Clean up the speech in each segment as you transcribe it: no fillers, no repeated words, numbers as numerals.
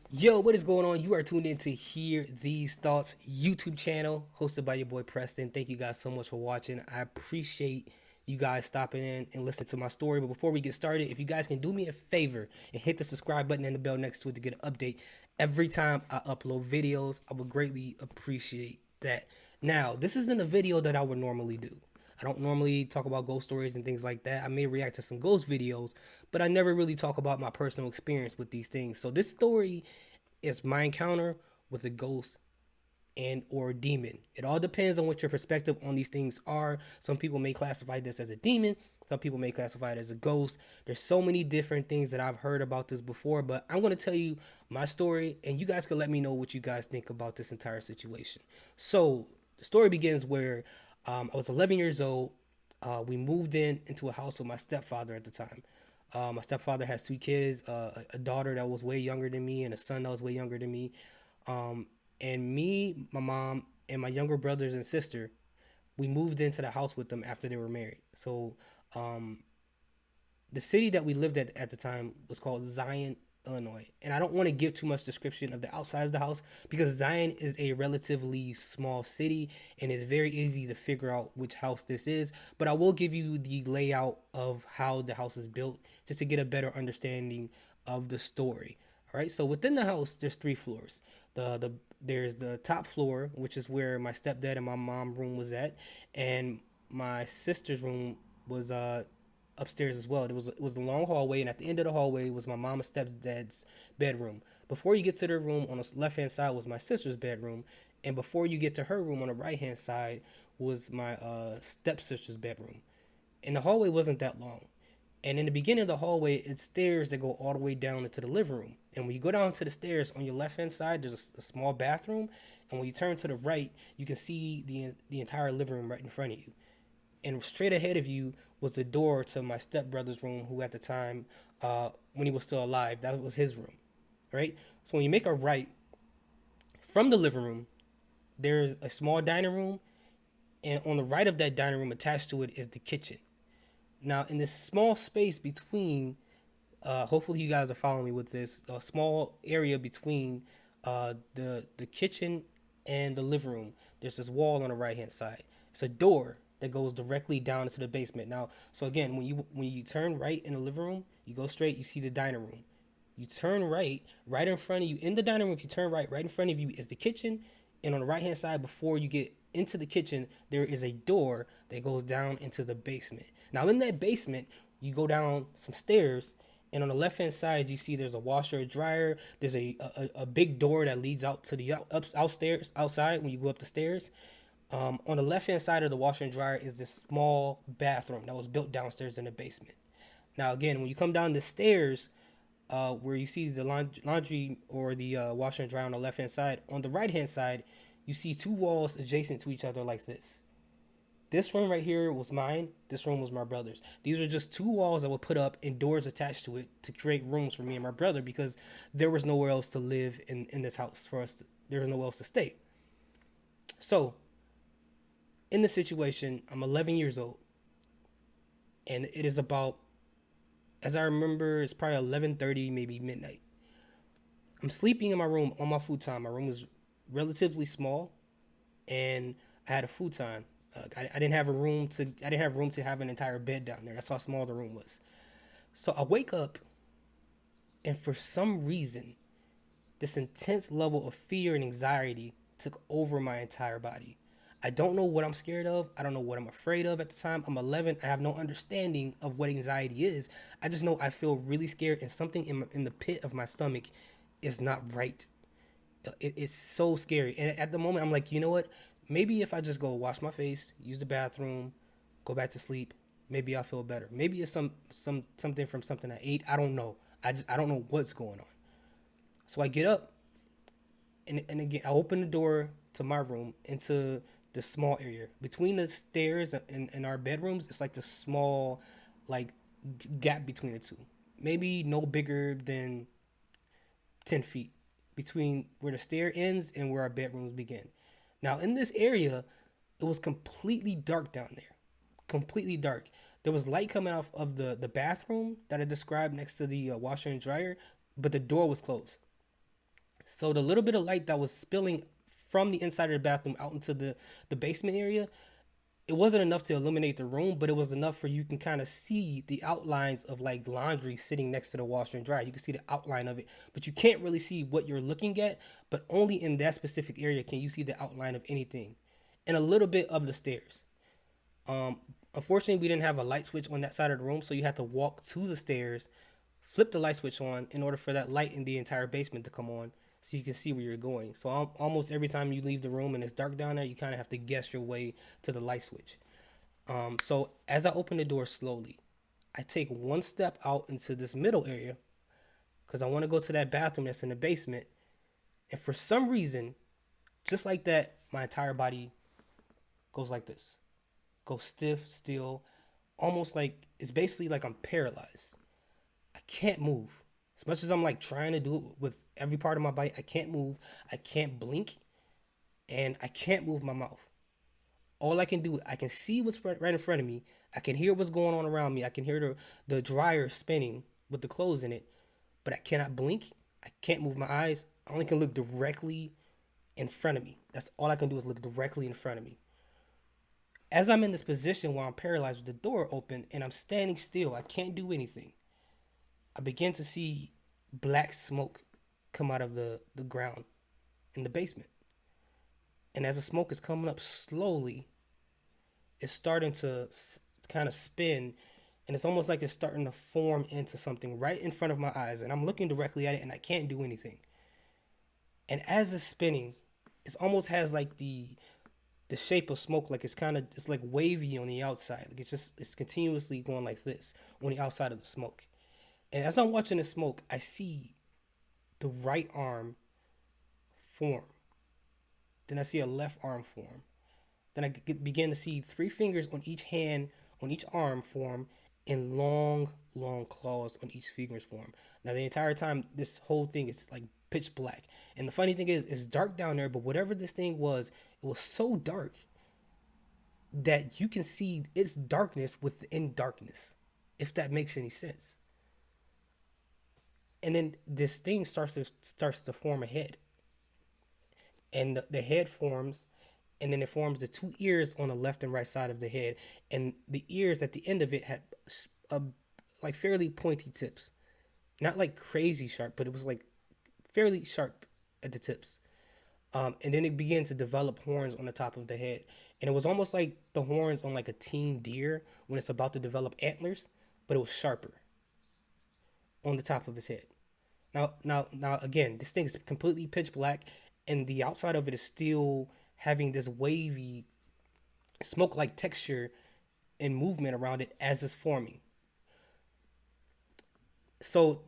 Yo, what is going on? You are tuned in to Hear These Thoughts YouTube channel hosted by your boy Preston. Thank you guys so much for watching. I appreciate you guys stopping in and listening to my story. But before we get started, if you guys can do me a favor and hit the subscribe button and the bell next to it to get an update every time I upload videos, I would greatly appreciate that. Now, this isn't a video that I would normally do. I don't normally talk about ghost stories and things like that. I may react to some ghost videos, but I never really talk about my personal experience with these things. So this story is my encounter with a ghost and or demon. It all depends on what your perspective on these things are. Some people may classify this as a demon. Some people may classify it as a ghost. There's so many different things that I've heard about this before, but I'm going to tell you my story and you guys can let me know what you guys think about this entire situation. So the story begins where I was 11 years old. We moved into a house with my stepfather at the time. My stepfather has two kids, a daughter that was way younger than me and a son that was way younger than me. And me, my mom, and my younger brothers and sister, we moved into the house with them after they were married. So um, the city that we lived at the time was called Zion, Illinois. And I don't want to give too much description of the outside of the house because Zion is a relatively small city and it's very easy to figure out which house this is. But I will give you the layout of how the house is built just to get a better understanding of the story. All right. So within the house, there's three floors. There's the top floor, which is where my stepdad and my mom room was at, and my sister's room was upstairs as well. It was a long hallway, and at the end of the hallway was my mom and stepdad's bedroom. Before you get to their room on the left hand side was my sister's bedroom, and before you get to her room on the right hand side was my stepsister's bedroom. And the hallway wasn't that long. And in the beginning of the hallway, it's stairs that go all the way down into the living room. And when you go down to the stairs on your left hand side, there's a small bathroom. And when you turn to the right, you can see the entire living room right in front of you. And straight ahead of you was the door to my stepbrother's room, who at the time, when he was still alive, that was his room, right? So when you make a right from the living room, there's a small dining room, and on the right of that dining room, attached to it, is the kitchen. Now, in this small space between, hopefully you guys are following me with this, a small area between the kitchen and the living room, there's this wall on the right hand side. It's a door that goes directly down into the basement. Now, so again, when you turn right in the living room, you go straight, you see the dining room. You turn right, right in front of you in the dining room. If you turn right, right in front of you is the kitchen, and on the right hand side, before you get into the kitchen, there is a door that goes down into the basement. Now, in that basement, you go down some stairs, and on the left hand side, you see there's a washer, a dryer. There's a big door that leads out to the outstairs, outside when you go up the stairs. On the left hand side of the washer and dryer is this small bathroom that was built downstairs in the basement. Now, again, when you come down the stairs, where you see the laundry or the washer and dryer on the left hand side, on the right hand side, you see two walls adjacent to each other like this. This room right here was mine. This room was my brother's. These are just two walls that were put up and doors attached to it to create rooms for me and my brother because there was nowhere else to live in this house for us. There was nowhere else to stay. So in this situation, I'm 11 years old, and it is about, as I remember, it's probably 11:30, maybe midnight. I'm sleeping in my room on my futon. My room was relatively small, and I had a futon. I didn't have a room to. I didn't have room to have an entire bed down there. That's how small the room was. So I wake up, and for some reason, this intense level of fear and anxiety took over my entire body. I don't know what I'm scared of. I don't know what I'm afraid of at the time. I'm 11. I have no understanding of what anxiety is. I just know I feel really scared, and something in the pit of my stomach is not right. It's so scary. And at the moment, I'm like, you know what? Maybe if I just go wash my face, use the bathroom, go back to sleep, maybe I'll feel better. Maybe it's something from something I ate. I don't know. I don't know what's going on. So I get up, and again I open the door to my room into the small area between the stairs and our bedrooms. It's like the small, like, gap between the two. Maybe no bigger than 10 feet between where the stair ends and where our bedrooms begin. Now, in this area, it was completely dark down there. Completely dark. There was light coming off of the bathroom that I described next to the washer and dryer, but the door was closed. So the little bit of light that was spilling from the inside of the bathroom out into the basement area, it wasn't enough to illuminate the room, but it was enough for you can kind of see the outlines of like laundry sitting next to the washer and dryer. You can see the outline of it, but you can't really see what you're looking at. But only in that specific area can you see the outline of anything, and a little bit of the stairs. Um, Unfortunately, we didn't have a light switch on that side of the room, so you had to walk to the stairs, flip the light switch on in order for that light in the entire basement to come on, so you can see where you're going. So almost every time you leave the room and it's dark down there, you kind of have to guess your way to the light switch. So as I open the door slowly, I take one step out into this middle area because I want to go to that bathroom that's in the basement. And for some reason, just like that, my entire body goes like this, goes stiff, still, almost like it's basically like I'm paralyzed. I can't move. As much as I'm like trying to do it with every part of my body, I can't move. I can't blink, and I can't move my mouth. All I can do, I can see what's right in front of me. I can hear what's going on around me. I can hear the dryer spinning with the clothes in it, but I cannot blink. I can't move my eyes. I only can look directly in front of me. That's all I can do is look directly in front of me. As I'm in this position where I'm paralyzed with the door open and I'm standing still, I can't do anything. I begin to see black smoke come out of the ground in the basement. And as the smoke is coming up slowly, it's starting to kind of spin, and it's almost like it's starting to form into something right in front of my eyes. And I'm looking directly at it and I can't do anything. And as it's spinning, it almost has like the shape of smoke, like it's like wavy on the outside. Like it's continuously going like this on the outside of the smoke. And as I'm watching the smoke, I see the right arm form. Then I see a left arm form. Then I begin to see three fingers on each hand, on each arm form, and long, long claws on each finger's form. Now, the entire time, this whole thing is like pitch black. And the funny thing is, it's dark down there, but whatever this thing was, it was so dark that you can see its darkness within darkness, if that makes any sense. And then this thing starts to form a head, and the head forms, and then it forms the two ears on the left and right side of the head, and the ears at the end of it had a, like fairly pointy tips, not like crazy sharp, but it was like fairly sharp at the tips. And then it began to develop horns on the top of the head, and it was almost like the horns on like a teen deer when it's about to develop antlers, but it was sharper on the top of his head. Now, again, this thing is completely pitch black, and the outside of it is still having this wavy, smoke-like texture and movement around it as it's forming. So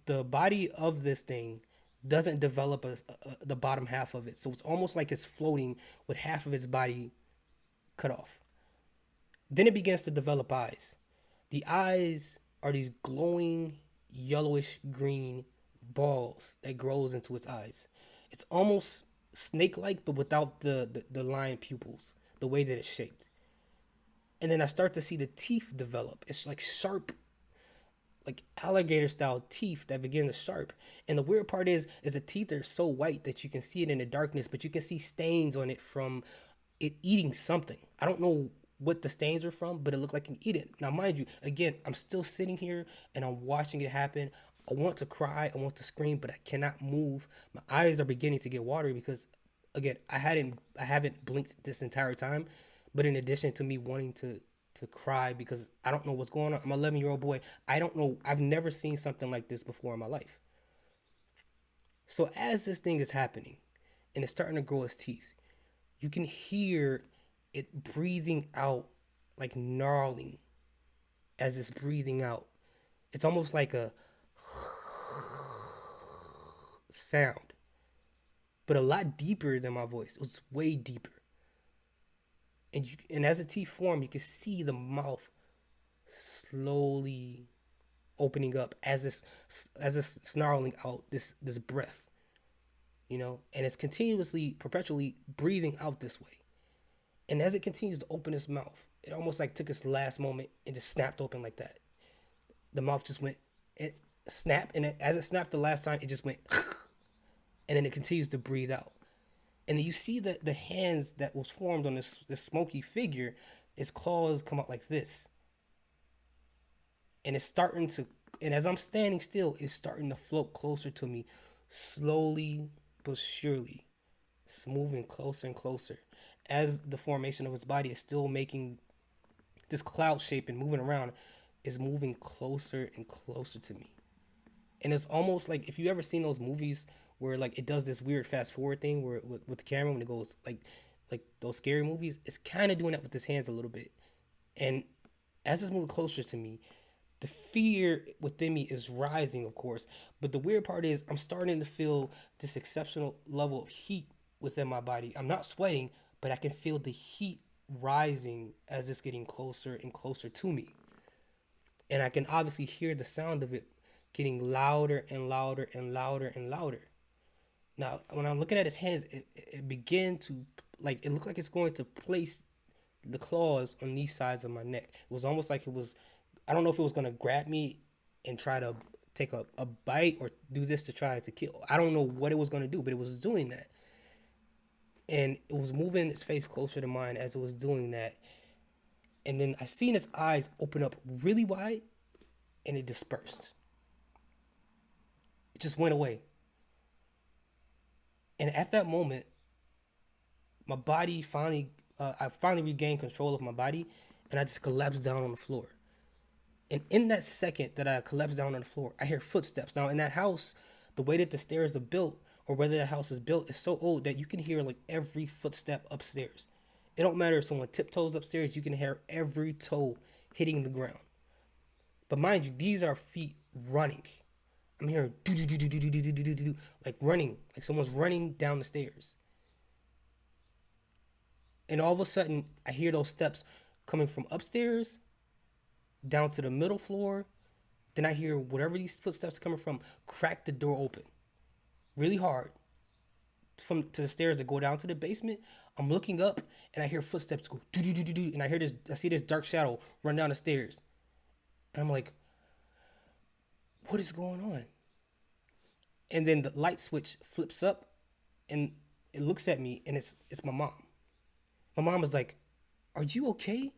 the body of this thing doesn't develop the bottom half of it, so it's almost like it's floating with half of its body cut off. Then it begins to develop eyes. The eyes are these glowing yellowish green balls that grows into its eyes. It's almost snake-like, but without the line pupils, the way that it's shaped. And then I start to see the teeth develop. It's like sharp, like alligator style teeth that begin to sharp. And the weird part is the teeth are so white that you can see it in the darkness, but you can see stains on it from it eating something. I don't know what the stains are from, but it looked like it eat it. Now, mind you, again, I'm still sitting here and I'm watching it happen. I want to cry, I want to scream, but I cannot move. My eyes are beginning to get watery because, again, I haven't blinked this entire time. But in addition to me wanting to cry because I don't know what's going on, I'm an 11-year-old boy. I don't know. I've never seen something like this before in my life. So as this thing is happening and it's starting to grow its teeth, you can hear it breathing out, like gnarling as it's breathing out. It's almost like a sound, but a lot deeper than my voice. It was way deeper. And as the teeth form, you can see the mouth slowly opening up as it's snarling out this breath, and it's continuously, perpetually breathing out this way. And as it continues to open its mouth, it almost like took its last moment and just snapped open like that. The mouth just went, it snapped, and as it snapped the last time, it just went, and then it continues to breathe out. And then you see that the hands that was formed on this smoky figure, its claws come out like this, and it's starting to. And as I'm standing still, it's starting to float closer to me, slowly but surely. It's moving closer and closer, as the formation of its body is still making this cloud shape and moving around, is moving closer and closer to me. And it's almost like, if you ever seen those movies where like it does this weird fast forward thing where with the camera when it goes like those scary movies, it's kind of doing that with his hands a little bit. And as it's moving closer to me, the fear within me is rising, of course. But the weird part is I'm starting to feel this exceptional level of heat within my body. I'm not sweating, but I can feel the heat rising as it's getting closer and closer to me. And I can obviously hear the sound of it getting louder and louder and louder and louder. Now, when I'm looking at his hands, it began to, like, it looked like it's going to place the claws on these sides of my neck. It was almost like it was, I don't know if it was going to grab me and try to take a bite or do this to try to kill. I don't know what it was going to do, but it was doing that. And it was moving its face closer to mine as it was doing that. And then I seen its eyes open up really wide, and it dispersed. It just went away. And at that moment, my body finally, I finally regained control of my body, and I just collapsed down on the floor. And in that second that I collapsed down on the floor, I hear footsteps. Now, in that house, the way that the stairs are built, or whether the house is built, is so old that you can hear like every footstep upstairs. It don't matter if someone tiptoes upstairs, you can hear every toe hitting the ground. But mind you, these are feet running. I'm hearing do do do do do do do do do do, like running, like someone's running down the stairs. And all of a sudden, I hear those steps coming from upstairs down to the middle floor. Then I hear whatever these footsteps are coming from crack the door open really hard from to the stairs that go down to the basement. I'm looking up and I hear footsteps go do do do do do, and I see this dark shadow run down the stairs, and I'm like, what is going on? And then the light switch flips up, and it looks at me, and it's my mom. My mom is like, "Are you okay?"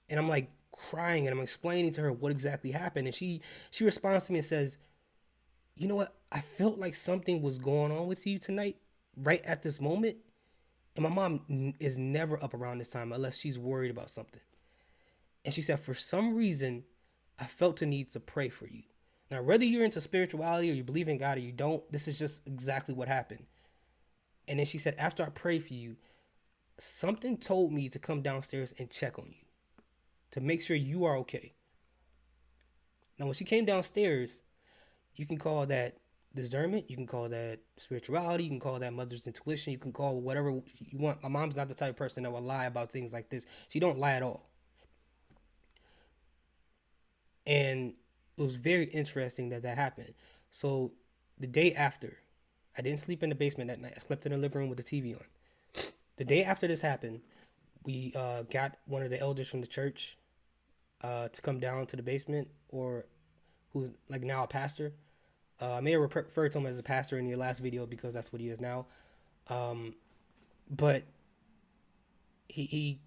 And I'm like crying, and I'm explaining to her what exactly happened, and she responds to me and says, "You know what? I felt like something was going on with you tonight, right at this moment." And my mom is never up around this time unless she's worried about something. And she said, for some reason, I felt the need to pray for you. Now, whether you're into spirituality or you believe in God or you don't, this is just exactly what happened. And then she said, after I prayed for you, something told me to come downstairs and check on you to make sure you are okay. Now, when she came downstairs, you can call that discernment, you can call that spirituality, you can call that mother's intuition, you can call whatever you want. My mom's not the type of person that will lie about things like this. She don't lie at all. And it was very interesting that that happened. So the day after, I didn't sleep in the basement that night. I slept in the living room with the TV on. The day after this happened, we got one of the elders from the church to come down to the basement, or who's like now a pastor. I may have referred to him as a pastor in your last video because that's what he is now. But he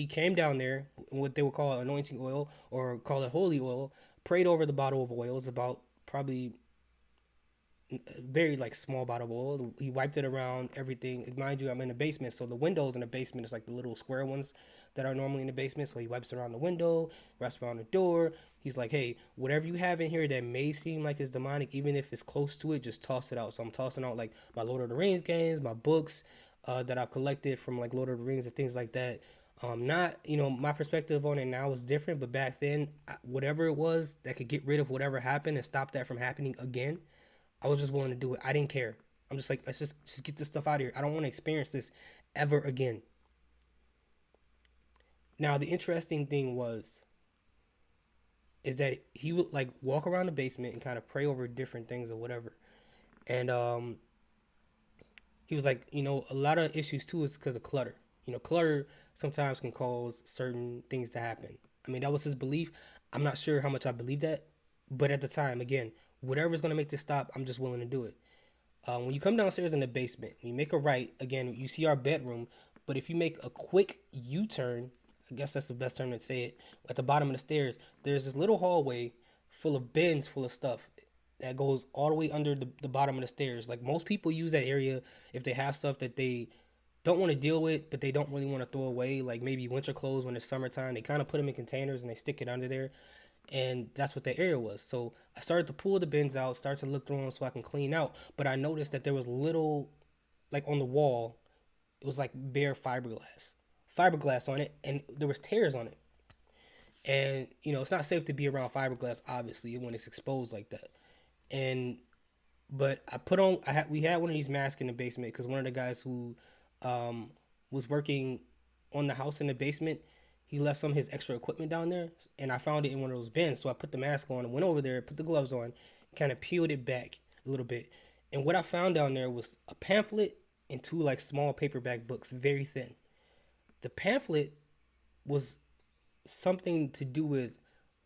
came down there, what they would call anointing oil or call it holy oil, prayed over the bottle of oil. It's about probably a very like small bottle of oil. He wiped it around everything. Mind you, I'm in the basement, so the windows in the basement is like the little square ones that are normally in the basement. So he wipes around the window, wraps around the door. He's like, hey, whatever you have in here that may seem like it's demonic, even if it's close to it, just toss it out. So I'm tossing out like my Lord of the Rings games, my books that I've collected from like Lord of the Rings and things like that. Not, my perspective on it now is different, but back then, whatever it was that could get rid of whatever happened and stop that from happening again, I was just willing to do it. I didn't care. I'm just like, let's just get this stuff out of here. I don't want to experience this ever again. Now, the interesting thing is that he would like walk around the basement and kind of pray over different things or whatever. And he was like, a lot of issues too is because of clutter. Clutter sometimes can cause certain things to happen. I mean, that was his belief. I'm not sure how much I believe that, but at the time, again, whatever's going to make this stop, I'm just willing to do it. When you come downstairs in the basement, you make a right. Again, you see our bedroom. But if you make a quick U-turn, I guess that's the best term to say it. At the bottom of the stairs, there's this little hallway full of bins full of stuff that goes all the way under the bottom of the stairs. Like most people use that area if they have stuff that they don't want to deal with, but they don't really want to throw away. Like maybe winter clothes when it's summertime, they kind of put them in containers and they stick it under there. And that's what that area was. So I started to pull the bins out, start to look through them so I can clean out. But I noticed that there was little, like on the wall, it was like bare fiberglass on it, and there was tears on it. And it's not safe to be around fiberglass, obviously, when it's exposed like that. And but I put on, we had one of these masks in the basement because one of the guys who um, was working on the house in the basement, he left some of his extra equipment down there, and I found it in one of those bins. So I put the mask on and went over there, put the gloves on, kind of peeled it back a little bit. And what I found down there was a pamphlet and two like small paperback books, very thin. The pamphlet was something to do with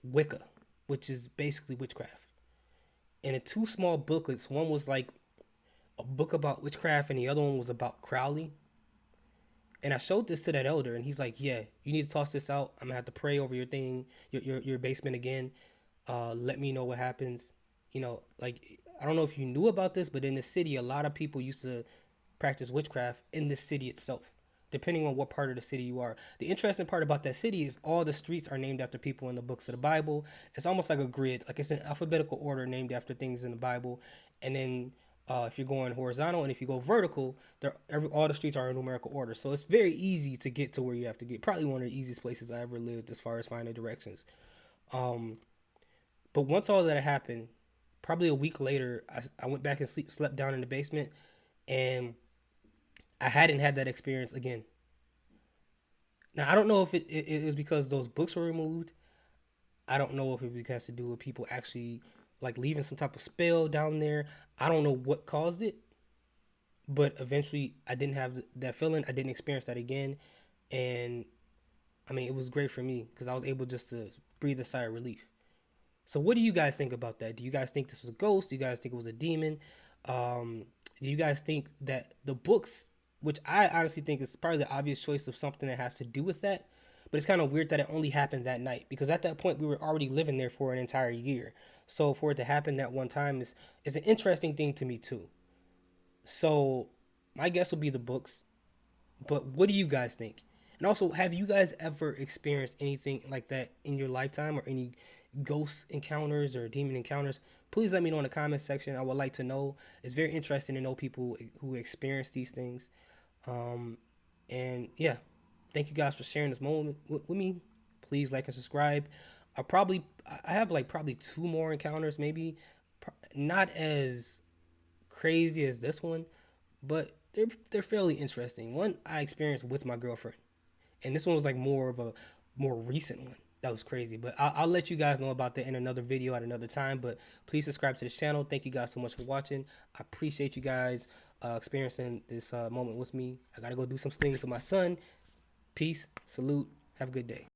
Wicca, which is basically witchcraft. And the two small booklets, one was like a book about witchcraft, and the other one was about Crowley. And I showed this to that elder, and he's like, "Yeah, you need to toss this out. I'm gonna have to pray over your thing, your basement again. Let me know what happens." Like I don't know if you knew about this, but in the city, a lot of people used to practice witchcraft in the city itself, depending on what part of the city you are. The interesting part about that city is all the streets are named after people in the books of the Bible. It's almost like a grid, like it's an alphabetical order named after things in the Bible. And then if you're going horizontal and if you go vertical, all the streets are in numerical order. So it's very easy to get to where you have to get. Probably one of the easiest places I ever lived as far as finding directions. Um, but once all that happened, probably a week later, I went back and slept down in the basement, and I hadn't had that experience again. Now I don't know if it was because those books were removed. I don't know if it has to do with people actually like leaving some type of spell down there. I don't know what caused it, but eventually I didn't have that feeling. I didn't experience that again, and I mean it was great for me because I was able just to breathe a sigh of relief. So what do you guys think about that? Do you guys think this was a ghost? Do you guys think it was a demon? Do you guys think that the books, which I honestly think is probably the obvious choice of something that has to do with that, but it's kind of weird that it only happened that night because at that point we were already living there for an entire year. So for it to happen that one time is an interesting thing to me too. So my guess would be the books, but what do you guys think? And also, have you guys ever experienced anything like that in your lifetime or any ghost encounters or demon encounters? Please let me know in the comment section. I would like to know. It's very interesting to know people who experience these things. Um, and yeah, thank you guys for sharing this moment with me. Please like and subscribe. I have like probably two more encounters, maybe not as crazy as this one, but they're fairly interesting. One I experienced with my girlfriend, and this one was like more of a more recent one. That was crazy, but I'll let you guys know about that in another video at another time. But please subscribe to this channel. Thank you guys so much for watching. I appreciate you guys experiencing this moment with me. I gotta go do some things with my son. Peace, salute, have a good day.